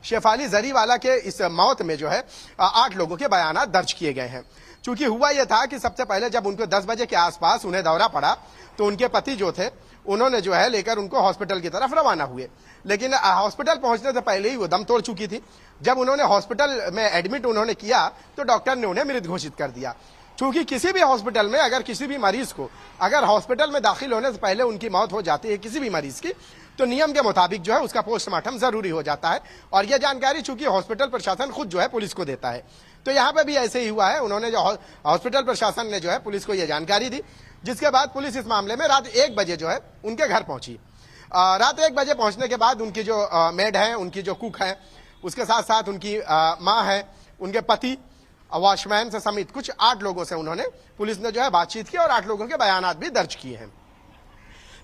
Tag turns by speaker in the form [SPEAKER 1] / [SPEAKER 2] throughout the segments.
[SPEAKER 1] शेफाली जरीवाला के इस मौत में जो है 8 लोगों के बयान दर्ज किए गए हैं। चूंकि हुआ यह था कि सबसे पहले जब उनको 10 बजे के आसपास उन्हें दौरा पड़ा तो उनके पति जो थे उन्होंने जो है लेकर उनको हॉस्पिटल की तरफ रवाना हुए, लेकिन हॉस्पिटल पहुंचने से पहले ही वो दम तोड़ चुकी थी। जब उन्होंने हॉस्पिटल में एडमिट उन्होंने किया तो डॉक्टर ने उन्हें मृत घोषित कर दिया। चूंकि किसी भी हॉस्पिटल में अगर किसी भी मरीज को अगर हॉस्पिटल में दाखिल होने से पहले उनकी मौत हो जाती है किसी भी मरीज की, तो नियम के मुताबिक जो है उसका पोस्टमार्टम जरूरी हो जाता है। और यह जानकारी चूंकि हॉस्पिटल प्रशासन खुद जो है पुलिस को देता है, तो यहाँ पे भी ऐसे ही हुआ है। उन्होंने जो हॉस्पिटल प्रशासन ने जो है पुलिस को यह जानकारी दी, जिसके बाद पुलिस इस मामले में रात 1 बजे जो है उनके घर पहुंची। रात 1 बजे पहुंचने के बाद उनकी जो मेड है, उनकी जो कुक है, उसके साथ साथ उनकी माँ है, उनके पति, वॉचमैन से समेत कुछ 8 लोगों से उन्होंने पुलिस ने जो है बातचीत की और 8 लोगों के बयान भी दर्ज किए हैं।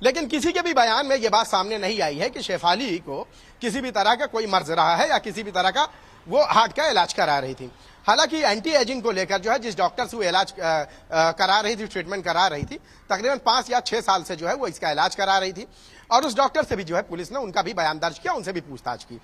[SPEAKER 1] लेकिन किसी के भी बयान में यह बात सामने नहीं आई है कि शेफाली को किसी भी तरह का कोई मर्ज रहा है या किसी भी तरह का वो हार्ट का इलाज करा रही थी। हालांकि एंटी एजिंग को लेकर जो है जिस डॉक्टर से वो इलाज करा रही थी, ट्रीटमेंट करा रही थी, तकरीबन 5 या 6 साल से जो है वो इसका इलाज करा रही थी। और उस डॉक्टर से भी जो है पुलिस ने उनका भी बयान दर्ज किया, उनसे भी पूछताछ की।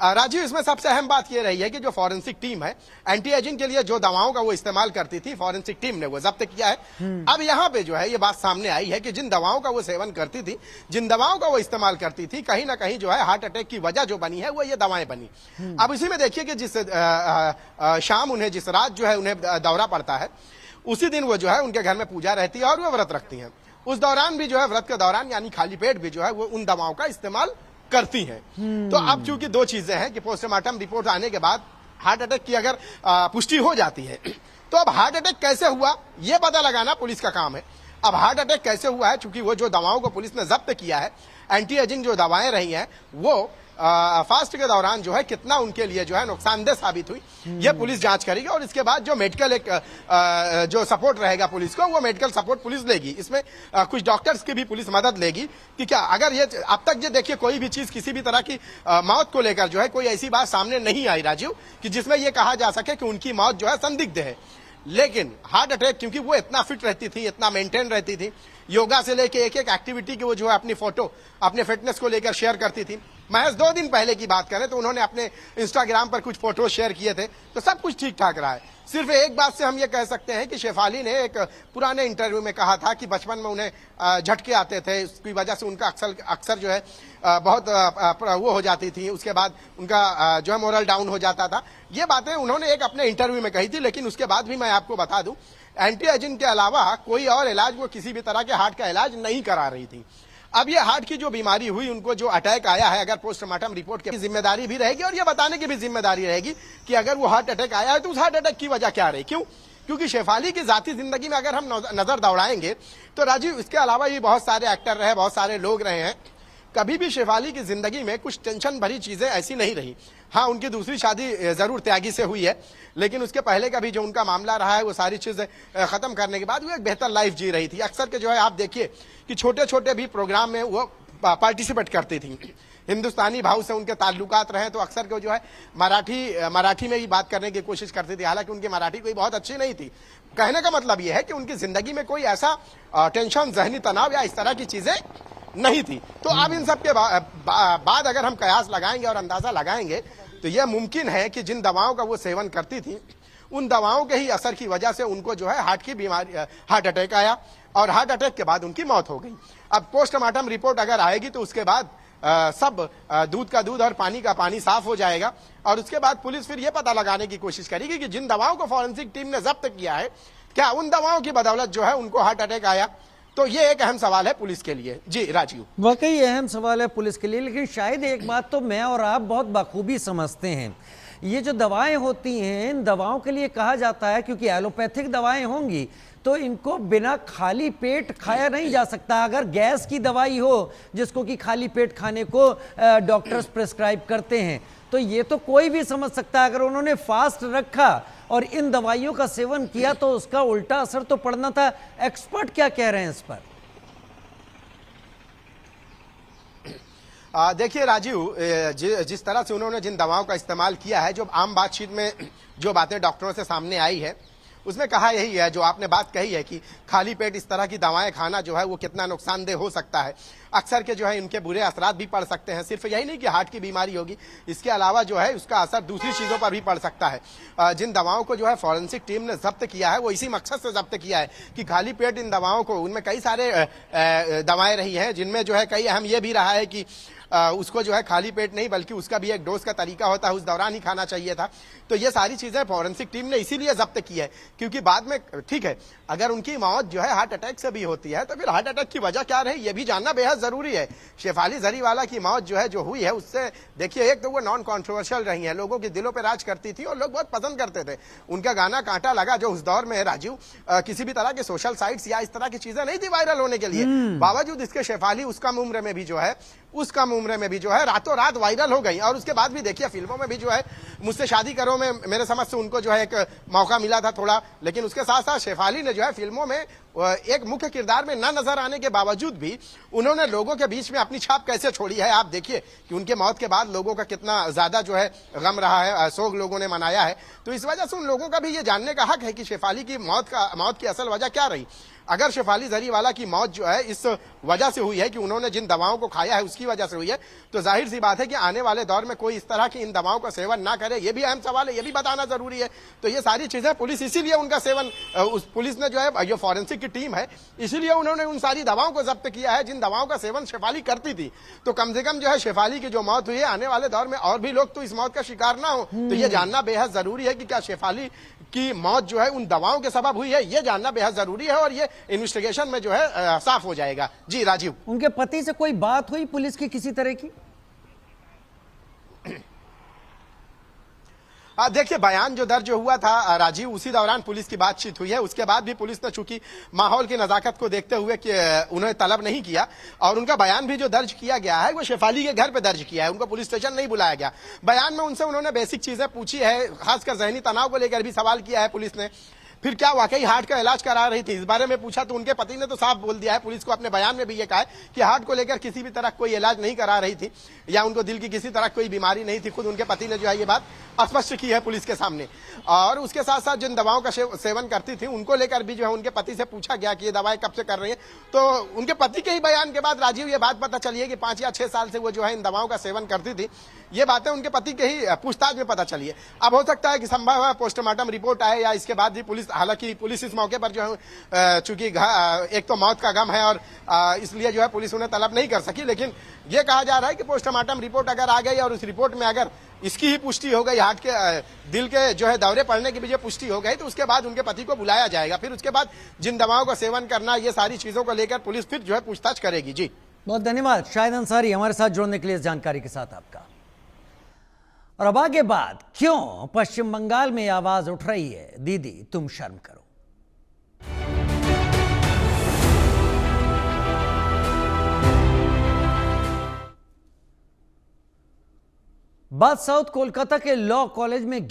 [SPEAKER 1] राजीव, इसमें सबसे अहम बात यह रही है कि जो फॉरेंसिक टीम है एंटी एजिंग के लिए जो दवाओं का वो इस्तेमाल करती थी, फॉरेंसिक टीम ने वो जब्त किया है। अब यहाँ पे जो है ये बात सामने आई है कि जिन दवाओं का वो सेवन करती थी, जिन दवाओं का वो इस्तेमाल करती थी, कहीं ना कहीं जो है हार्ट अटैक की वजह जो बनी है वो ये दवाएं बनी। अब इसी में देखिए कि जिस शाम उन्हें, जिस रात जो है उन्हें दौरा पड़ता है, उसी दिन वो जो है उनके घर में पूजा रहती है और वो व्रत रखती हैं। उस दौरान भी जो है व्रत के दौरान यानी खाली पेट भी जो है वो उन दवाओं का इस्तेमाल करती हैं। तो अब चूंकि 2 चीजें हैं कि पोस्टमार्टम रिपोर्ट आने के बाद हार्ट अटैक की अगर पुष्टि हो जाती है तो अब हार्ट अटैक कैसे हुआ ये पता लगाना पुलिस का काम है। अब हार्ट अटैक कैसे हुआ है, चूंकि वो जो दवाओं को पुलिस ने जब्त किया है, एंटी एजिंग जो दवाएं रही हैं वो फास्ट के दौरान जो है कितना उनके लिए जो है नुकसानदेह साबित हुई, ये पुलिस जांच करेगी। और इसके बाद जो मेडिकल एक जो सपोर्ट रहेगा पुलिस को, वो मेडिकल सपोर्ट पुलिस लेगी। इसमें कुछ डॉक्टर्स की भी पुलिस मदद लेगी कि क्या अगर ये अब तक ये देखिए कोई भी चीज किसी भी तरह की मौत को लेकर जो है कोई ऐसी बात सामने नहीं आई राजीव कि जिसमें यह कहा जा सके कि उनकी मौत जो है संदिग्ध है। लेकिन हार्ट अटैक क्योंकि वो इतना फिट रहती थी, इतना मेंटेन रहती थी, योगा से लेके एक एक एक्टिविटी की वो जो है अपनी फोटो अपने फिटनेस को लेकर शेयर करती थी। महज 2 दिन पहले की बात करें तो उन्होंने अपने इंस्टाग्राम पर कुछ फोटो शेयर किए थे, तो सब कुछ ठीक ठाक रहा है। सिर्फ एक बात से हम ये कह सकते हैं कि शेफाली ने एक पुराने इंटरव्यू में कहा था कि बचपन में उन्हें झटके आते थे, उसकी वजह से उनका अक्सर जो है बहुत वो हो जाती थी, उसके बाद उनका जो है मोरल डाउन हो जाता था। ये बातें उन्होंने एक अपने इंटरव्यू में कही थी। लेकिन उसके बाद भी मैं आपको बता दूं, एंटी एजिंग के अलावा कोई और इलाज वो किसी भी तरह के हार्ट का इलाज नहीं करा रही थी। अब ये हार्ट की जो बीमारी हुई, उनको जो अटैक आया है, अगर पोस्टमार्टम रिपोर्ट की जिम्मेदारी भी रहेगी और ये बताने की भी जिम्मेदारी रहेगी कि अगर वो हार्ट अटैक आया है तो उस हार्ट अटैक की वजह क्या रही, क्यों? क्योंकि शेफाली की जाती जिंदगी में अगर हम नजर दौड़ाएंगे तो राजीव, इसके अलावा भी बहुत सारे एक्टर रहे, बहुत सारे लोग रहे हैं, कभी भी शेफाली की जिंदगी में कुछ टेंशन भरी चीजें ऐसी नहीं रही। हाँ, उनकी दूसरी शादी जरूर त्यागी से हुई है, लेकिन उसके पहले का भी जो उनका मामला रहा है वो सारी चीजें खत्म करने के बाद वो एक बेहतर लाइफ जी रही थी। अक्सर के जो है आप देखिए कि छोटे छोटे भी प्रोग्राम में वो पार्टिसिपेट करती थी। हिंदुस्तानी भाव से उनके ताल्लुकात रहे तो अक्सर को जो है मराठी में ही बात करने की कोशिश करती थी। हालांकि उनकी मराठी कोई बहुत अच्छी नहीं थी। कहने का मतलब यह है कि उनकी जिंदगी में कोई ऐसा टेंशन, जहनी तनाव या इस तरह की चीजें नहीं थी। तो अब इन सब के बाद अगर हम कयास लगाएंगे और अंदाजा लगाएंगे तो यह मुमकिन है कि जिन दवाओं का वो सेवन करती थी, उन दवाओं के ही असर की वजह से उनको जो है हार्ट की बीमारी, हार्ट अटैक आया और हार्ट अटैक के बाद उनकी मौत हो गई। अब पोस्टमार्टम रिपोर्ट अगर आएगी तो उसके बाद सब दूध का दूध और पानी का पानी साफ हो जाएगा। और उसके बाद पुलिस फिर यह पता लगाने की कोशिश करेगी कि जिन दवाओं को फॉरेंसिक टीम ने जब्त किया है, क्या उन दवाओं की बदौलत जो है उनको हार्ट अटैक आया। तो ये एक अहम सवाल है पुलिस के लिए। जी राजीव,
[SPEAKER 2] वाकई अहम सवाल है पुलिस के लिए। लेकिन शायद एक बात तो मैं और आप बहुत बखूबी समझते हैं, ये जो दवाएं होती हैं, इन दवाओं के लिए कहा जाता है क्योंकि एलोपैथिक दवाएं होंगी तो इनको बिना खाली पेट खाया नहीं जा सकता। अगर गैस की दवाई हो जिसको कि खाली पेट खाने को डॉक्टर्स प्रिस्क्राइब करते हैं, तो ये तो कोई भी समझ सकता है। अगर उन्होंने फास्ट रखा और इन दवाइयों का सेवन किया तो उसका उल्टा असर तो पड़ना था। एक्सपर्ट क्या कह रहे हैं इस पर?
[SPEAKER 1] देखिए राजीव, जिस तरह से उन्होंने जिन दवाओं का इस्तेमाल किया है, जो आम बातचीत में जो बातें डॉक्टरों से सामने आई है, उसमें कहा यही है जो आपने बात कही है कि खाली पेट इस तरह की दवाएं खाना जो है वो कितना नुकसानदेह हो सकता है। अक्सर के जो है इनके बुरे असरात भी पड़ सकते हैं। सिर्फ यही नहीं कि हार्ट की बीमारी होगी, इसके अलावा जो है उसका असर दूसरी चीजों पर भी पड़ सकता है। जिन दवाओं को जो है फॉरेंसिक टीम ने जब्त किया है वो इसी मकसद से जब्त किया है कि खाली पेट इन दवाओं को, उनमें कई सारे दवाएं रही हैं जिनमें जो है कई अहम ये भी रहा है कि उसको जो है खाली पेट नहीं बल्कि उसका भी एक डोज का तरीका होता है, उस दौरान ही खाना चाहिए था। तो ये सारी चीजें फॉरेंसिक टीम ने इसीलिए जब्त की है क्योंकि बाद में ठीक है अगर उनकी मौत जो है हार्ट अटैक से भी होती है तो फिर हार्ट अटैक की वजह क्या रही ये भी जानना बेहद जरूरी है। शेफाली जरीवाला की मौत जो है जो हुई है उससे देखिए, एक तो वो नॉन कॉन्ट्रोवर्शियल रही है, लोगों के दिलों पे राज करती थी और लोग बहुत पसंद करते थे। उनका गाना कांटा लगा जो उस दौर में राजीव किसी भी तरह के सोशल साइट्स या इस तरह की चीजें नहीं थी वायरल होने के लिए, बावजूद इसके शेफाली उस कम उम्र में भी जो है रातों रात वायरल हो गई। और उसके बाद भी देखिए फिल्मों में भी जो है मुझसे शादी करो में मेरे समझ से उनको जो है एक मौका मिला था थोड़ा, लेकिन उसके साथ साथ शेफाली ने जो है फिल्मों में एक मुख्य किरदार में न नजर आने के बावजूद भी उन्होंने लोगों के बीच में अपनी छाप कैसे छोड़ी है। आप देखिए कि उनके मौत के बाद लोगों का कितना ज्यादा जो है गम रहा है, शोक लोगों ने मनाया है। तो इस वजह से उन लोगों का भी ये जानने का हक है कि शेफाली की मौत की असल वजह क्या रही। अगर शेफाली जरीवाला की मौत जो है इस वजह से हुई है कि उन्होंने जिन दवाओं को खाया है उसकी वजह से हुई है, तो जाहिर सी बात है कि आने वाले दौर में कोई इस तरह की इन दवाओं का सेवन ना करे, ये भी अहम सवाल है, ये भी बताना जरूरी है। तो ये सारी चीजें पुलिस इसीलिए उनका सेवन, उस पुलिस ने जो है ये फॉरेंसिक की टीम है इसीलिए उन्होंने उन सारी दवाओं को जब्त किया है जिन दवाओं का सेवन शेफाली करती थी। तो कम से कम जो है शेफाली की जो मौत हुई है आने वाले दौर में और भी लोग तो इस मौत का शिकार ना हो, तो ये जानना बेहद जरूरी है कि क्या शेफाली की मौत जो है उन दवाओं के सबब हुई है, ये जानना बेहद जरूरी है और ये इन्वेस्टिगेशन में जो है साफ हो जाएगा। जी राजीव,
[SPEAKER 2] उनके पति से कोई बात हुई पुलिस की किसी तरह की?
[SPEAKER 1] देखिए बयान जो दर्ज हुआ था राजीव, उसी दौरान पुलिस की बातचीत हुई है। उसके बाद भी पुलिस ने चूंकि माहौल की नजाकत को देखते हुए कि उन्हें तलब नहीं किया और उनका बयान भी जो दर्ज किया गया है वो शेफाली के घर पे दर्ज किया है, उनको पुलिस स्टेशन नहीं बुलाया गया। बयान में उनसे उन्होंने बेसिक चीजें पूछी है, खासकर जहनी तनाव को लेकर भी सवाल किया है पुलिस ने। फिर क्या वाकई हार्ट का इलाज करा रही थी इस बारे में पूछा तो उनके पति ने तो साफ बोल दिया है पुलिस को, अपने बयान में भी ये कहा है कि हार्ट को लेकर किसी भी तरह कोई इलाज नहीं करा रही थी या उनको दिल की किसी तरह कोई बीमारी नहीं थी। खुद उनके पति ने जो है ये बात स्पष्ट की है पुलिस के सामने। और उसके साथ साथ जिन दवाओं का सेवन करती थी उनको लेकर भी जो है उनके पति से पूछा गया कि ये दवाएं कब से कर रही है, तो उनके पति के ही बयान के बाद राजीव ये बात पता चली है कि 5 या 6 साल से वो जो है इन दवाओं का सेवन करती थी। ये बातें उनके पति के ही पूछताछ में पता चली है। अब हो सकता है कि संभव है पोस्टमार्टम रिपोर्ट आए या इसके बाद भी पुलिस, हालांकि पुलिस इस मौके पर जो है चूंकि एक तो मौत का गम है और इसलिए जो है पुलिस उन्हें तलब नहीं कर सकी, लेकिन ये कहा जा रहा है कि पोस्टमार्टम रिपोर्ट अगर आ गई और उस रिपोर्ट में अगर इसकी ही पुष्टि हो गई, हार्ट के दिल के जो है दौरे पड़ने की भी जो पुष्टि हो गई, तो उसके बाद उनके पति को बुलाया जाएगा। फिर उसके बाद जिन दवाओं का सेवन करना, ये सारी चीजों को लेकर पुलिस फिर जो है पूछताछ करेगी। जी
[SPEAKER 2] बहुत धन्यवाद शाहिद अंसारी हमारे साथ जुड़ने के लिए, इस जानकारी के साथ आपका। और अब आगे बात, क्यों पश्चिम बंगाल में आवाज उठ रही है, दीदी तुम शर्म करो। बात साउथ कोलकाता के लॉ कॉलेज में